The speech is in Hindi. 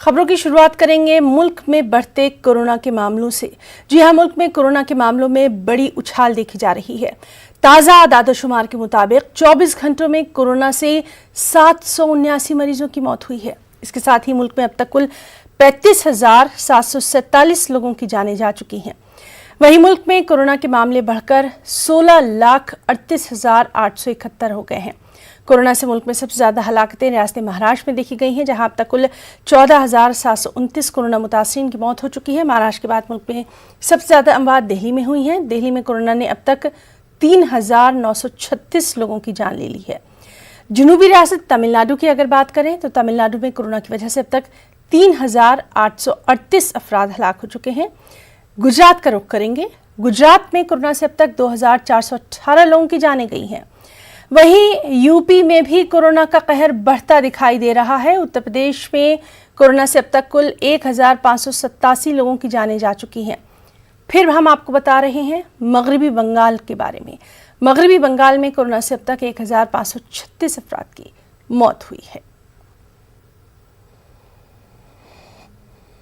खबरों की शुरुआत करेंगे मुल्क में बढ़ते कोरोना के मामलों से। जी हां, मुल्क में कोरोना के मामलों में बड़ी उछाल देखी जा रही है। ताज़ा आदादोशुमार के मुताबिक 24 घंटों में कोरोना से 779 मरीजों की मौत हुई है। इसके साथ ही मुल्क में अब तक कुल 35,747 लोगों की जानें जा चुकी हैं। वहीं मुल्क में कोरोना के मामले बढ़कर 16,38,871 हो गए हैं। कोरोना से मुल्क में सबसे ज्यादा हलाकतें रियासत महाराष्ट्र में देखी गई हैं, जहां अब तक कुल 14,729 कोरोना मुतासरीन की मौत हो चुकी है। महाराष्ट्र के बाद मुल्क में सबसे ज्यादा अमवात दिल्ली में हुई हैं। दिल्ली में कोरोना ने अब तक 3,936 लोगों की जान ले ली है। जनूबी रियासत तमिलनाडु की अगर बात करें तो तमिलनाडु में कोरोना की वजह से अब तक 3,838 अफराद हलाक हो चुके हैं। गुजरात का रुख करेंगे। गुजरात में कोरोना से अब तक 2,418 लोगों की जानें गई हैं। वहीं यूपी में भी कोरोना का कहर बढ़ता दिखाई दे रहा है। उत्तर प्रदेश में कोरोना से अब तक कुल 1,587 लोगों की जानें जा चुकी हैं। फिर हम आपको बता रहे हैं मगरबी बंगाल के बारे में। मगरबी बंगाल में कोरोना से अब तक 1,536 अफराद की मौत हुई है।